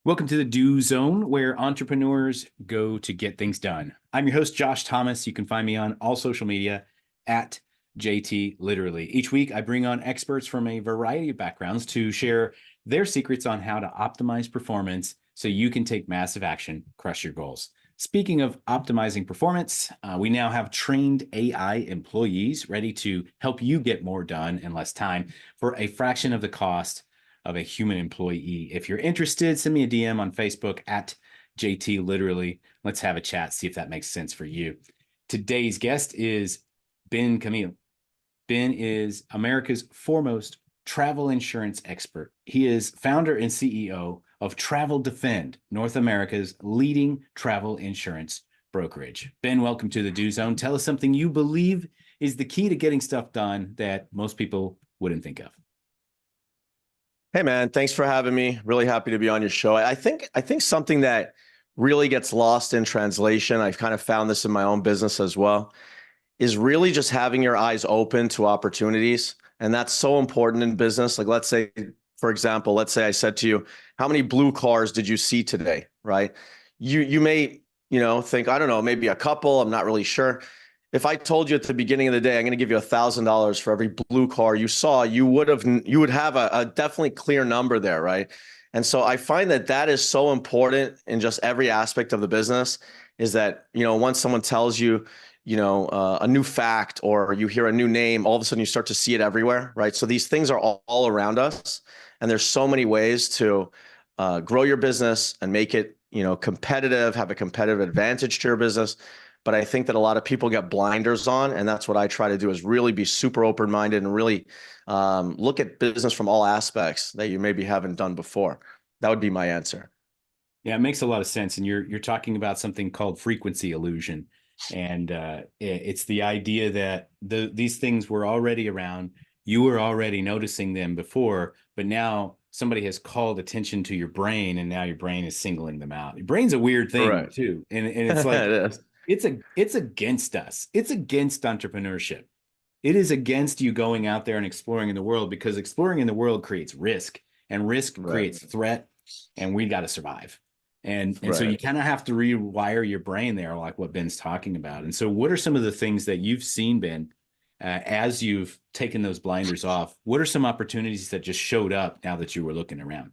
Welcome to the Do Zone, where entrepreneurs go to get things done. I'm your host, Josh Thomas. You can find me on all social media at JT Literally. Each week, I bring on experts from a variety of backgrounds to share their secrets on how to optimize performance so you can take massive action, crush your goals. Speaking of optimizing performance, we now have trained AI employees ready to help you get more done in less time for a fraction of the cost of a human employee. If you're interested, send me a DM on Facebook at JT Literally. Let's have a chat, see if that makes sense for you. Today's guest is Ben Camille. Ben is America's foremost travel insurance expert. He is founder and CEO of Travel Defend, North America's leading travel insurance brokerage. Ben, welcome to the Do Zone. Tell us something you believe is the key to getting stuff done that most people wouldn't think of. Hey man, thanks for having me. Really happy to be on your show. I think something that really gets lost in translation, I've kind of found this in my own business as well, is really just having your eyes open to opportunities. And that's so important in business. Like let's say, for example, let's say I said to you, how many blue cars did you see today? Right? You may, think, I don't know, maybe a couple, I'm not really sure. If I told you at the beginning of the day, I'm going to give you $1,000 for every blue car you saw, you would have a definitely clear number there, right? And so I find that is so important in just every aspect of the business. Is that once someone tells you, a new fact or you hear a new name, all of a sudden you start to see it everywhere, right? So these things are all around us, and there's so many ways to grow your business and make it competitive, have a competitive advantage to your business. But I think that a lot of people get blinders on, and that's what I try to do, is really be super open-minded and really look at business from all aspects that you maybe haven't done before. That would be my answer. Yeah, it makes a lot of sense. And you're talking about something called frequency illusion. And it's the idea that these things were already around. You were already noticing them before, but now somebody has called attention to your brain, and now your brain is singling them out. Your brain's a weird thing, Right. too. And it's like, It is. it's against us. It's against entrepreneurship. It is against you going out there and exploring in the world, because exploring in the world creates risk, and risk Right. creates threat, and we got to survive. And so you Right. kind of have to rewire your brain there, like what Ben's talking about. And so what are some of the things that you've seen, Ben, as you've taken those blinders off? What are some opportunities that just showed up now that you were looking around?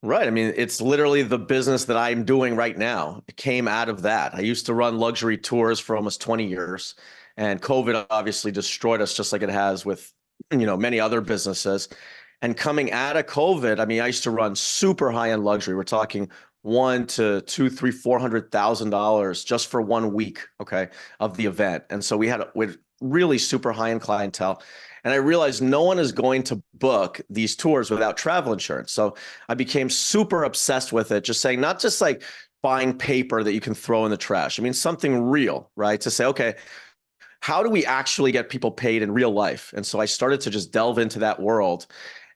Right. I mean, it's literally the business that I'm doing right now. It came out of that. I used to run luxury tours for almost 20 years, and COVID obviously destroyed us, just like it has with, many other businesses. And coming out of COVID, I mean, I used to run super high-end luxury. We're talking one to two, three, $400,000 just for 1 week, okay, of the event. And so we had with really super high-end clientele. And I realized no one is going to book these tours without travel insurance. So I became super obsessed with it, just saying, not just like buying paper that you can throw in the trash. I mean, something real, right? To say, okay, how do we actually get people paid in real life? And so I started to just delve into that world.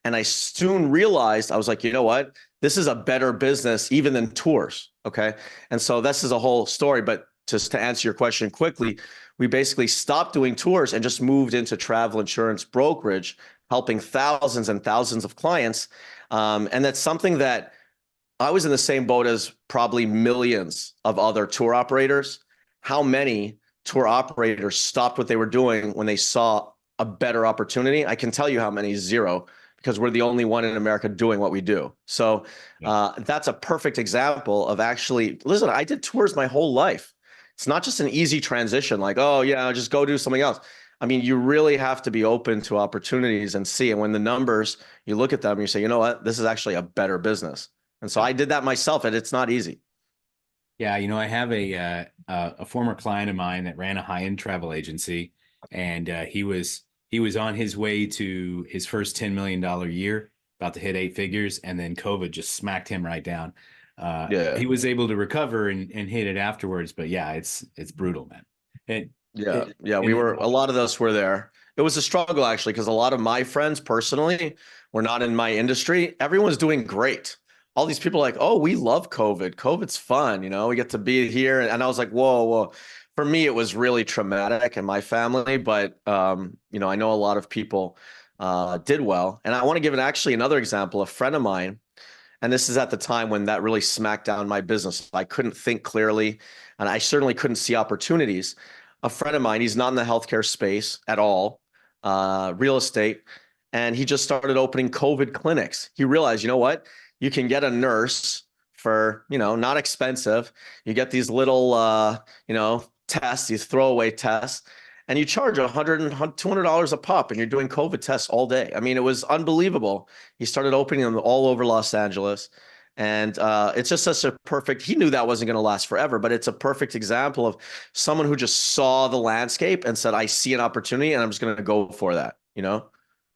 And I soon realized, I was like, you know what? This is a better business even than tours. Okay. And so this is a whole story. But just to answer your question quickly, we basically stopped doing tours and just moved into travel insurance brokerage, helping thousands and thousands of clients. And that's something that I was in the same boat as probably millions of other tour operators. How many tour operators stopped what they were doing when they saw a better opportunity? I can tell you how many: zero, because we're the only one in America doing what we do. So that's a perfect example of actually, listen, I did tours my whole life. It's not just an easy transition, like, oh yeah, just go do something else. I mean, you really have to be open to opportunities and see. And when the numbers, you look at them, you say, you know what, this is actually a better business. And so I did that myself, and it's not easy. Yeah, I have a former client of mine that ran a high-end travel agency, and he was on his way to his first $10 million year, about to hit 8 figures, and then COVID just smacked him right down. Yeah. He was able to recover and hit it afterwards, but yeah, it's brutal, man. It, Yeah. it, Yeah. and A lot of us were there. It was a struggle actually, because a lot of my friends personally were not in my industry. Everyone's doing great. All these people are like, oh, we love COVID. COVID's fun. We get to be here. And I was like, whoa, whoa. For me, it was really traumatic in my family, but I know a lot of people did well. And I want to give actually another example. A friend of mine, And this is at the time when that really smacked down my business. I couldn't think clearly, and I certainly couldn't see opportunities. A friend of mine, he's not in the healthcare space at all, real estate, and he just started opening COVID clinics. He realized, you know what? You can get a nurse for, not expensive. You get these little, tests, these throwaway tests, and you charge $100 and $200 a pop, and you're doing COVID tests all day. I mean, it was unbelievable. He started opening them all over Los Angeles. And it's just such a perfect, he knew that wasn't going to last forever, but it's a perfect example of someone who just saw the landscape and said, I see an opportunity and I'm just going to go for that,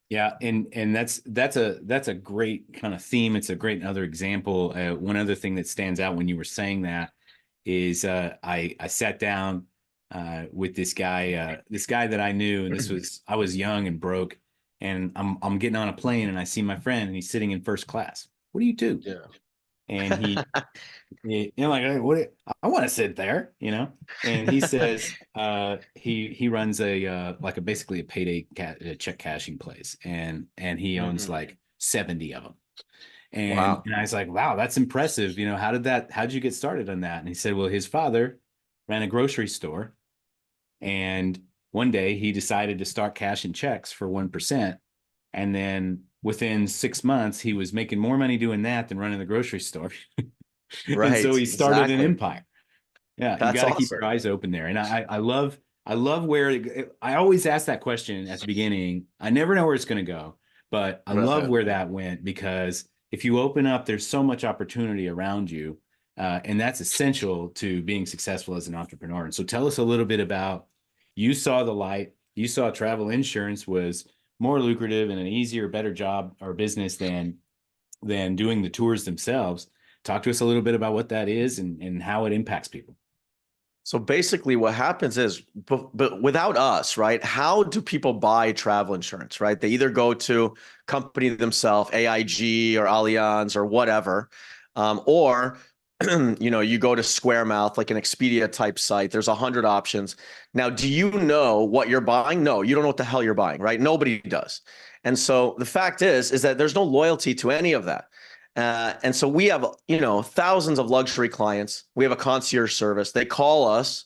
Yeah, and that's a great kind of theme. It's a great other example. One other thing that stands out when you were saying that is I sat down with this guy that I knew, and I was young and broke, and I'm getting on a plane and I see my friend and he's sitting in first class. What do you do? Yeah. And like, what? I want to sit there, And he says, he runs basically a payday check cashing place, and he owns like 70 of them. And Wow. I was like, wow, that's impressive. How'd you get started on that? And he said, well, his father ran a grocery store, and one day he decided to start cashing checks for 1%, and then within 6 months, he was making more money doing that than running the grocery store. And so Right. he started an Exactly. empire. Yeah, you That's got to keep awesome. your eyes open there. And I love where I always ask that question at the beginning. I never know where it's going to go, but I love Right. where that went, because if you open up, there's so much opportunity around you. And that's essential to being successful as an entrepreneur. And so tell us a little bit about, you saw the light, you saw travel insurance was more lucrative and an easier, better job or business than doing the tours themselves. Talk to us a little bit about what that is and how it impacts people. So basically what happens is, but without us, right? How do people buy travel insurance, right? They either go to company themselves, AIG or Allianz or whatever, or you go to Squaremouth, like an Expedia type site. There's 100 options. Now, do you know what you're buying? No, you don't know what the hell you're buying, right? Nobody does. And so the fact is that there's no loyalty to any of that. And so we have, thousands of luxury clients. We have a concierge service. They call us,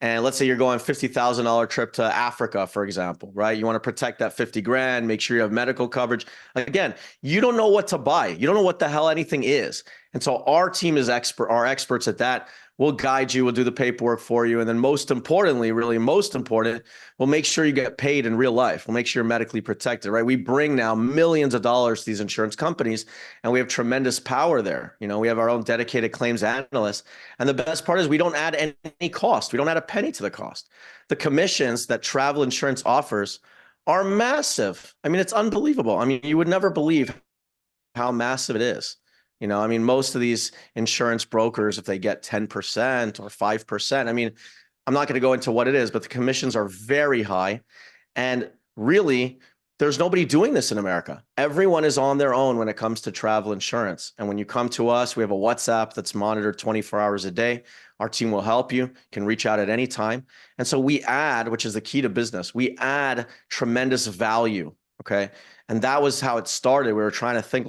and let's say you're going $50,000 trip to Africa, for example, right? You want to protect that 50 grand, make sure you have medical coverage. Again, you don't know what to buy. You don't know what the hell anything is. And so our team is experts at that. We'll guide you. We'll do the paperwork for you. And then most importantly, really most important, we'll make sure you get paid in real life. We'll make sure you're medically protected, right? We bring now millions of dollars to these insurance companies, and we have tremendous power there. We have our own dedicated claims analysts. And the best part is we don't add any cost. We don't add a penny to the cost. The commissions that travel insurance offers are massive. I mean, it's unbelievable. I mean, you would never believe how massive it is. Most of these insurance brokers, if they get 10% or 5%, I mean, I'm not going to go into what it is, but the commissions are very high. And really, there's nobody doing this in America. Everyone is on their own when it comes to travel insurance. And when you come to us, we have a WhatsApp that's monitored 24 hours a day. Our team will help you, can reach out at any time. And so we add, which is the key to business, we add tremendous value. Okay. And that was how it started. We were trying to think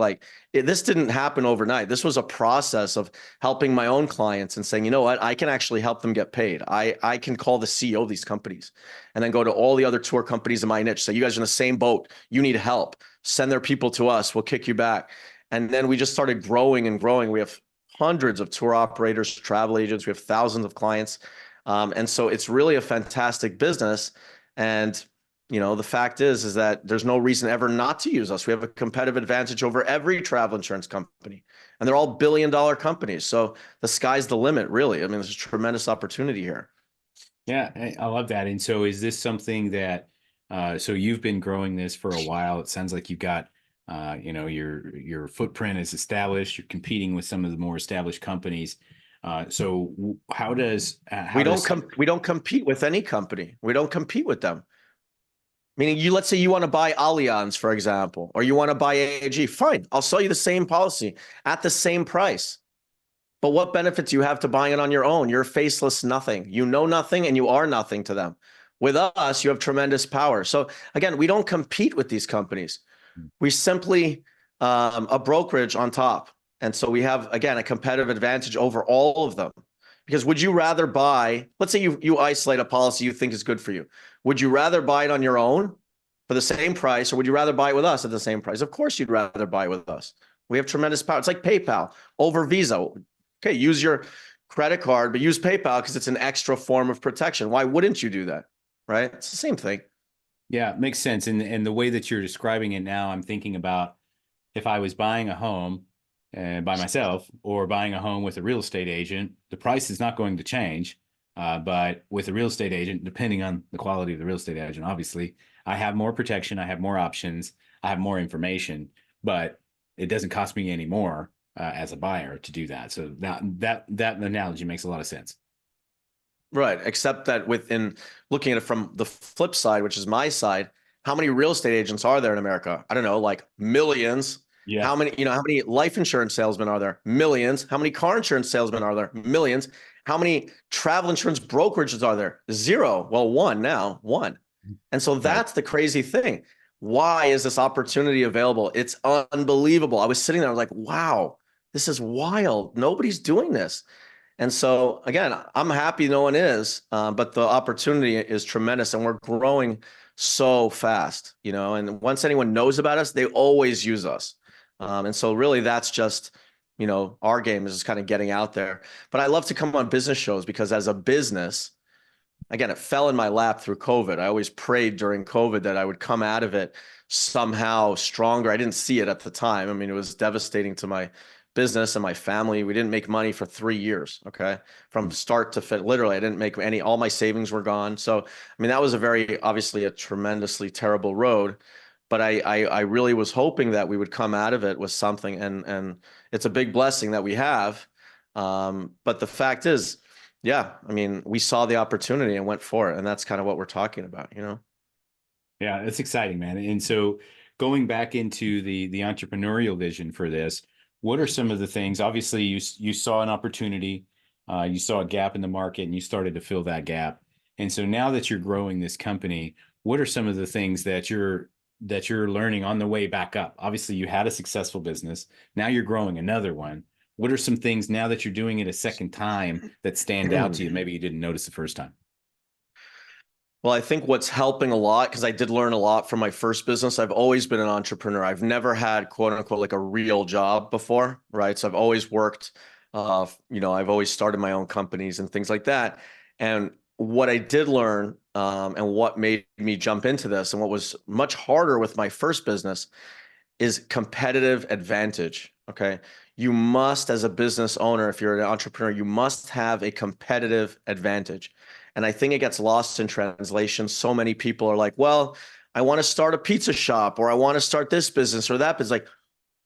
this didn't happen overnight. This was a process of helping my own clients and saying, you know what, I can actually help them get paid. I can call the CEO of these companies and then go to all the other tour companies in my niche. Say, you guys are in the same boat. You need help. Send their people to us. We'll kick you back. And then we just started growing and growing. We have hundreds of tour operators, travel agents. We have thousands of clients. And so it's really a fantastic business. And the fact is that there's no reason ever not to use us. We have a competitive advantage over every travel insurance company, and they're all billion-dollar companies. So the sky's the limit, really. I mean, there's a tremendous opportunity here. Yeah, I love that. And so is this something that, so you've been growing this for a while. It sounds like you've got, your footprint is established. You're competing with some of the more established companies. So how does we don't compete with any company. We don't compete with them. Meaning, let's say you want to buy Allianz, for example, or you want to buy AIG. Fine, I'll sell you the same policy at the same price. But what benefits do you have to buying it on your own? You're faceless nothing. You know nothing, and you are nothing to them. With us, you have tremendous power. So again, we don't compete with these companies. We simply a brokerage on top. And so we have, again, a competitive advantage over all of them. Because would you rather buy, let's say you isolate a policy you think is good for you. Would you rather buy it on your own for the same price, or would you rather buy it with us at the same price? Of course, you'd rather buy it with us. We have tremendous power. It's like PayPal over Visa. Okay, use your credit card, but use PayPal because it's an extra form of protection. Why wouldn't you do that? Right? It's the same thing. Yeah, it makes sense. And the way that you're describing it now, I'm thinking about if I was buying a home by myself or buying a home with a real estate agent, the price is not going to change. But with a real estate agent, depending on the quality of the real estate agent, obviously, I have more protection, I have more options, I have more information, but it doesn't cost me any more as a buyer to do that. So that analogy makes a lot of sense. Right. Except that within looking at it from the flip side, which is my side, how many real estate agents are there in America? I don't know, like millions. Yeah. How many life insurance salesmen are there? Millions. How many car insurance salesmen are there? Millions. How many travel insurance brokerages are there? Zero. Well, one now, one. And so that's the crazy thing. Why is this opportunity available? It's unbelievable. I was sitting there, I was like, wow, this is wild. Nobody's doing this. And so again, I'm happy no one is, but the opportunity is tremendous, and we're growing so fast, and once anyone knows about us, they always use us. And so really that's just, our game is just kind of getting out there. But I love to come on business shows because as a business, again, it fell in my lap through COVID. I always prayed during COVID that I would come out of it somehow stronger. I didn't see it at the time. I mean, it was devastating to my business and my family. We didn't make money for 3 years. Okay. From start to fit, literally, I didn't make any, all my savings were gone. So, I mean, that was obviously a tremendously terrible road, but I really was hoping that we would come out of it with something, and it's a big blessing that we have. But the fact is, yeah, I mean, we saw the opportunity and went for it. And that's kind of what we're talking about. Yeah, it's exciting, man. And so going back into the entrepreneurial vision for this, what are some of the things? Obviously, you saw an opportunity, you saw a gap in the market, and you started to fill that gap. And so now that you're growing this company, what are some of the things that you're learning on the way back up? Obviously, you had a successful business. Now you're growing another one. What are some things now that you're doing it a second time that stand out to you? Maybe you didn't notice the first time. Well, I think what's helping a lot, because I did learn a lot from my first business. I've always been an entrepreneur. I've never had quote unquote like a real job before, right? So I've always worked, I've always started my own companies and things like that. And what I did learn, and what made me jump into this, and what was much harder with my first business, is competitive advantage. Okay. You must, as a business owner, if you're an entrepreneur, you must have a competitive advantage. And I think it gets lost in translation. So many people are like, well, I want to start a pizza shop, or I want to start this business or that. But it's like,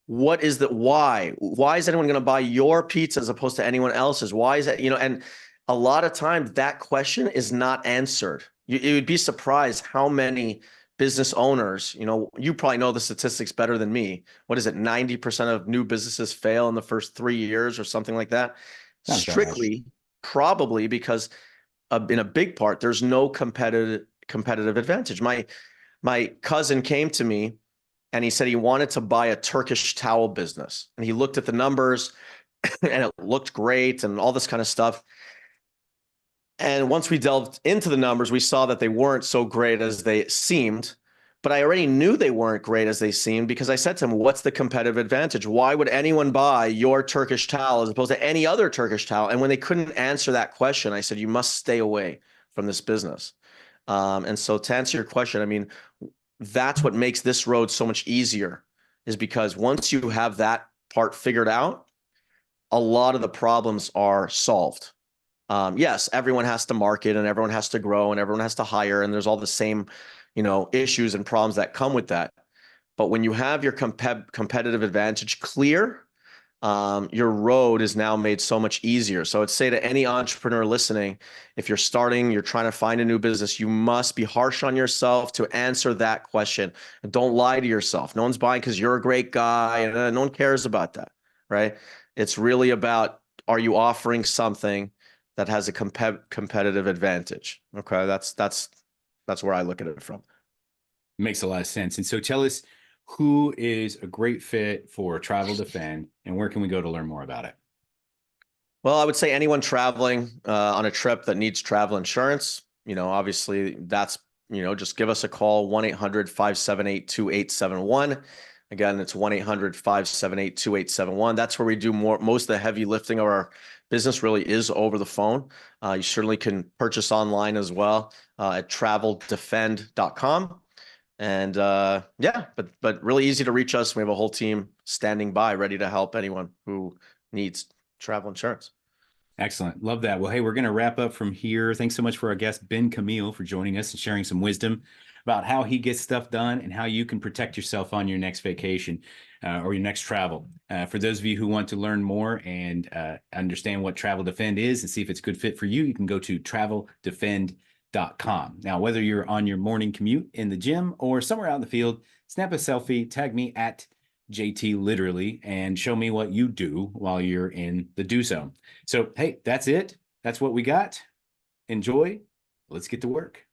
what is the why? Why is anyone going to buy your pizza as opposed to anyone else's? Why is that? And a lot of times that question is not answered. You would be surprised how many business owners, you probably know the statistics better than me. What is it? 90% of new businesses fail in the first 3 years or something like that. Sounds right. Strictly, probably because in a big part, there's no competitive advantage. My cousin came to me and he said he wanted to buy a Turkish towel business. And he looked at the numbers and it looked great and all this kind of stuff. And once we delved into the numbers, we saw that they weren't so great as they seemed. But I already knew they weren't great as they seemed because I said to him, what's the competitive advantage? Why would anyone buy your Turkish towel as opposed to any other Turkish towel? And when they couldn't answer that question, I said, you must stay away from this business. And so to answer your question, I mean, that's what makes this road so much easier, is because once you have that part figured out, a lot of the problems are solved. Yes, everyone has to market and everyone has to grow and everyone has to hire, and there's all the same, issues and problems that come with that. But when you have your competitive advantage clear, your road is now made so much easier. So I'd say to any entrepreneur listening, if you're starting, you're trying to find a new business, you must be harsh on yourself to answer that question. And don't lie to yourself. No one's buying because you're a great guy, and no one cares about that, right? It's really about, are you offering something that has a competitive advantage? Okay, that's where I look at it from. Makes a lot of sense. And so tell us, who is a great fit for Travel Defend, and where can we go to learn more about it? Well, I would say anyone traveling on a trip that needs travel insurance, obviously that's, just give us a call, 1-800-578-2871. Again, it's 1-800-578-2871. That's where we do most of the heavy lifting of our business really is over the phone. You certainly can purchase online as well at traveldefend.com. And yeah, but really easy to reach us. We have a whole team standing by, ready to help anyone who needs travel insurance. Excellent. Love that. Well, hey, we're going to wrap up from here. Thanks so much for our guest, Ben Camille, for joining us and sharing some wisdom about how he gets stuff done and how you can protect yourself on your next vacation or your next travel. For those of you who want to learn more and understand what Travel Defend is and see if it's a good fit for you, you can go to traveldefend.com. Now, whether you're on your morning commute in the gym or somewhere out in the field, snap a selfie, tag me at JT Literally, and show me what you do while you're in the do zone. So, hey, that's it. That's what we got. Enjoy. Let's get to work.